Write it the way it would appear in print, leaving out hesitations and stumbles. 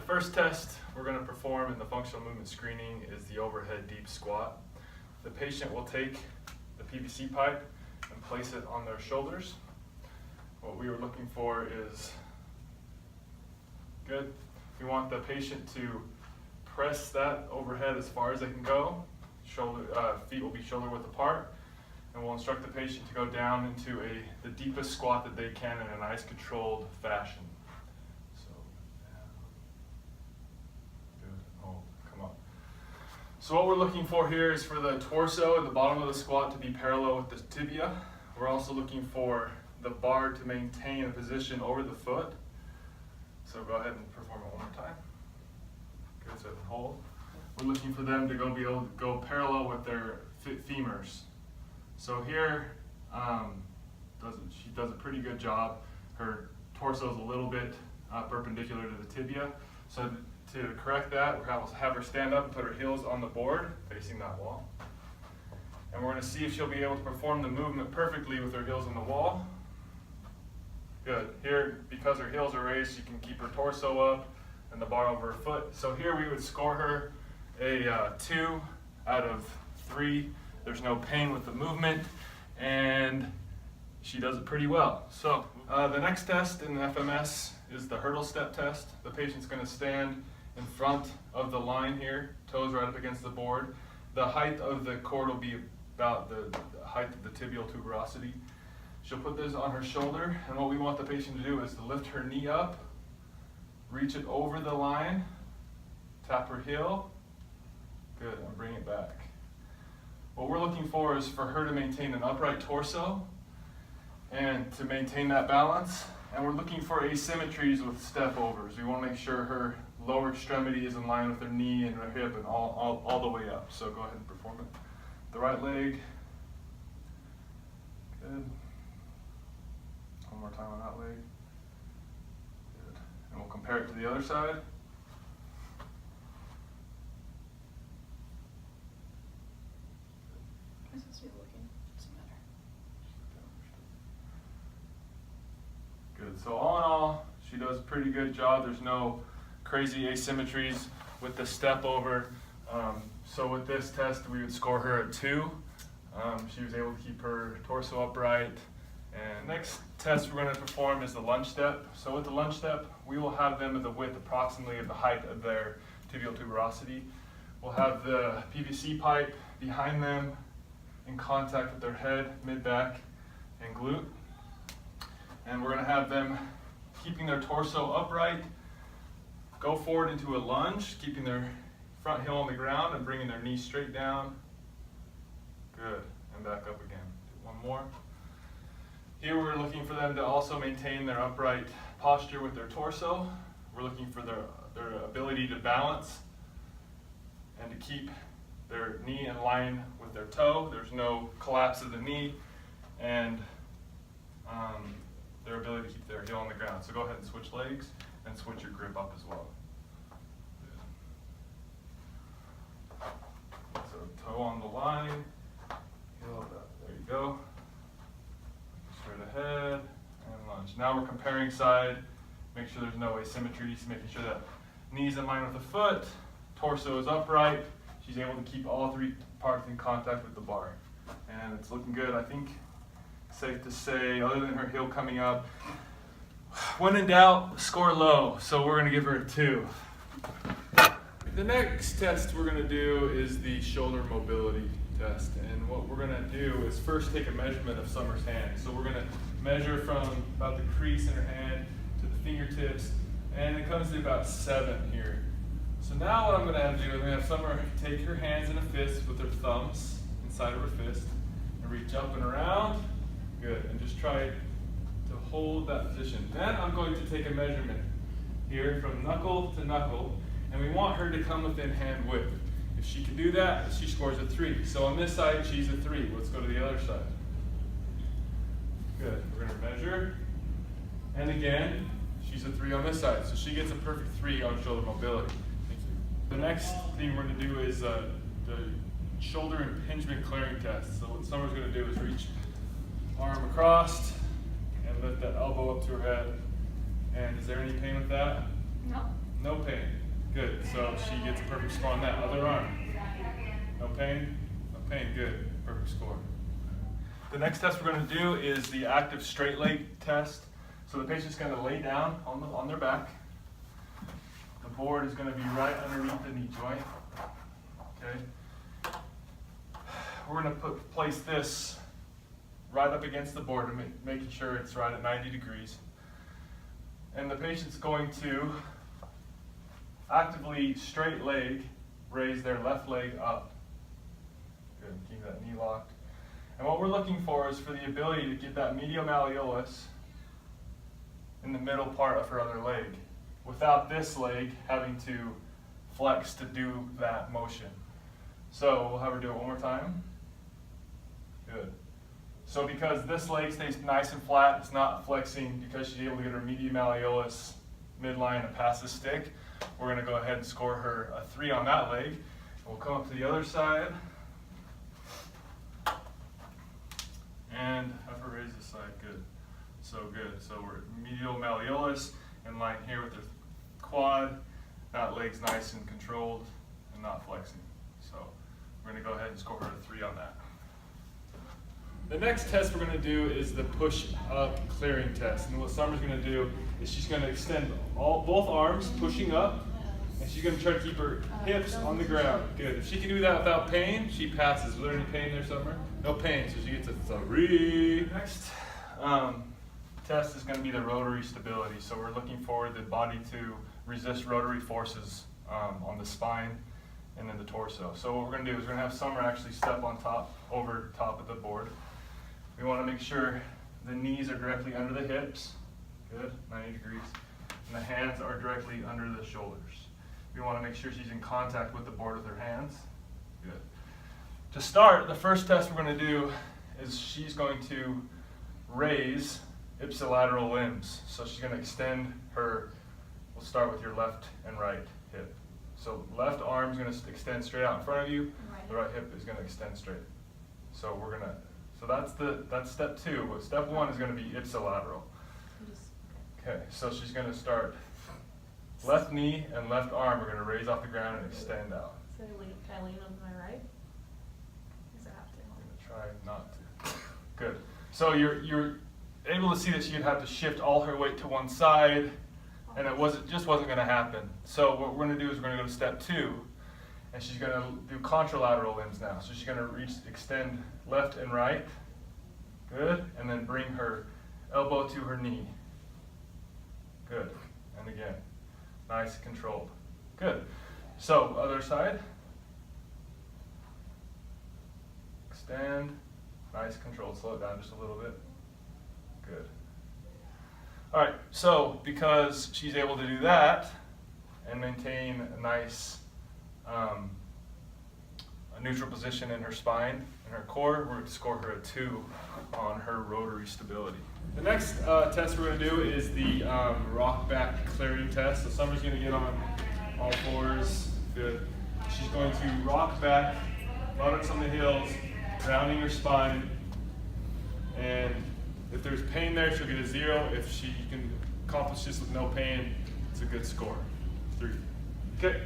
First test we're going to perform in the functional movement screening is the overhead deep squat. The patient will take the PVC pipe and place it on their shoulders. What we were looking for is good. We want the patient to press that overhead as far as they can go. Feet will be shoulder width apart, and we'll instruct the patient to go down into the deepest squat that they can in a nice controlled fashion. So, good, hold, come up. So what we're looking for here is for the torso at the bottom of the squat to be parallel with the tibia. We're also looking for the bar to maintain a position over the foot. So go ahead and perform it one more time. Good, so hold. We're looking for them to be able to go parallel with their femurs. So here, she does a pretty good job. Her torso is a little bit perpendicular to the tibia. So to correct that, we'll have her stand up and put her heels on the board, facing that wall. And we're going to see if she'll be able to perform the movement perfectly with her heels on the wall. Good. Here, because her heels are raised, she can keep her torso up and the bar over her foot. So here we would score her a 2 out of 3. There's no pain with the movement, and she does it pretty well. So the next test in the FMS is the hurdle step test. The patient's going to stand in front of the line here, toes right up against the board. The height of the cord will be about the height of the tibial tuberosity. She'll put this on her shoulder, and what we want the patient to do is to lift her knee up, reach it over the line, tap her heel, good, and bring it back. What we're looking for is for her to maintain an upright torso and to maintain that balance, and we're looking for asymmetries with step overs. We want to make sure her lower extremity is in line with her knee and her hip and all the way up. So go ahead and perform it. The right leg, good. One more time on that leg. Good. And we'll compare it to the other side. I'm supposed to be looking. Doesn't matter. Good. So all in all, she does a pretty good job. There's no crazy asymmetries with the step over. So with this test, we would score her a 2. She was able to keep her torso upright. And next test we're going to perform is the lunge step. So with the lunge step, we will have them at the width approximately of the height of their tibial tuberosity. We'll have the PVC pipe behind them in contact with their head, mid-back, and glute. And we're going to have them keeping their torso upright, go forward into a lunge, keeping their front heel on the ground and bringing their knee straight down. Good, and back up again. Do one more. Here we're looking for them to also maintain their upright posture with their torso. We're looking for their ability to balance and to keep their knee in line with their toe. There's no collapse of the knee, and their ability to keep their heel on the ground. So go ahead and switch legs and switch your grip up as well. So toe on the line, heel up. There you go. Straight ahead and lunge. Now we're comparing side. Make sure there's no asymmetries. Making sure that knees in line with the foot, torso is upright. She's able to keep all 3 parts in contact with the bar. And it's looking good. I think safe to say, other than her heel coming up, when in doubt, score low. So we're going to give her a 2. The next test we're going to do is the shoulder mobility test. And what we're going to do is first take a measurement of Summer's hand. So we're going to measure from about the crease in her hand to the fingertips, and it comes to about 7 here. So now what I'm going to have to do is I'm going to have Summer take her hands in a fist with her thumbs inside of her fist and reach up and around. Good. And just try to hold that position. Then I'm going to take a measurement here from knuckle to knuckle, and we want her to come within hand width. If she can do that, she scores a 3. So on this side, she's a 3. Let's go to the other side. Good. We're going to measure. And again, she's a 3 on this side. So she gets a perfect 3 on shoulder mobility. The next thing we're going to do is the shoulder impingement clearing test. So what Summer's going to do is reach arm across and lift that elbow up to her head. And is there any pain with that? No. no pain. Good. So she gets a perfect score on that. Other arm. No pain. No pain. Good. Perfect score. The next test we're going to do is the active straight leg test. So the patient's going to lay down on their back. The board is going to be right underneath the knee joint. Okay. We're going to place this right up against the board, and making sure it's right at 90 degrees. And the patient's going to actively straight leg raise their left leg up. Good. Keep that knee locked. And what we're looking for is for the ability to get that medial malleolus in the middle part of her other leg, without this leg having to flex to do that motion. So we'll have her do it one more time. Good. So because this leg stays nice and flat, it's not flexing because she's able to get her medial malleolus midline and past the stick, we're going to go ahead and score her a 3 on that leg. We'll come up to the other side and have her raise this side. Good. So good. So we're medial malleolus in line here with the quad. That leg's nice and controlled and not flexing. So we're going to go ahead and score her a 3 on that. The next test we're going to do is the push-up clearing test. And what Summer's going to do is she's going to extend both arms, pushing up, and she's going to try to keep her hips on the ground. Good. If she can do that without pain, she passes. Was there any pain there, Summer? No pain, so she gets a 3. Next test is going to be the rotary stability. So we're looking for the body to resist rotary forces on the spine and then the torso. So what we're going to do is we're going to have Summer actually step on top, over top of the board. We want to make sure the knees are directly under the hips. Good, 90 degrees. And the hands are directly under the shoulders. We want to make sure she's in contact with the board with her hands. Good. To start, the first test we're going to do is she's going to raise ipsilateral limbs. So she's going to extend her, we'll start with your left and right hip. So left arm is going to extend straight out in front of you. Right. The right hip is going to extend straight. So we're going to, so that's step 2. But step 1 is going to be ipsilateral. Okay, so she's going to start left knee and left arm are going to raise off the ground and extend out. So can I lean on my right? Does it have to? I'm going to try not to. Good. So you're able to see that she'd have to shift all her weight to one side, and it just wasn't going to happen. So what we're going to do is we're going to go to step 2, and she's going to do contralateral limbs now. So she's going to extend left and right. Good. And then bring her elbow to her knee. Good. And again. Nice, controlled. Good. So, other side. Extend. Nice, controlled. Slow it down just a little bit. Good. All right, so because she's able to do that and maintain a nice a neutral position in her spine and her core, we're going to score her a 2 on her rotary stability. The next test we're going to do is the rock back clearing test. So Summer's going to get on all fours. Good. She's going to rock back, buttocks on the heels, rounding her spine. And if there's pain there, she'll get a 0. If she can accomplish this with no pain, it's a good score. 3. Okay.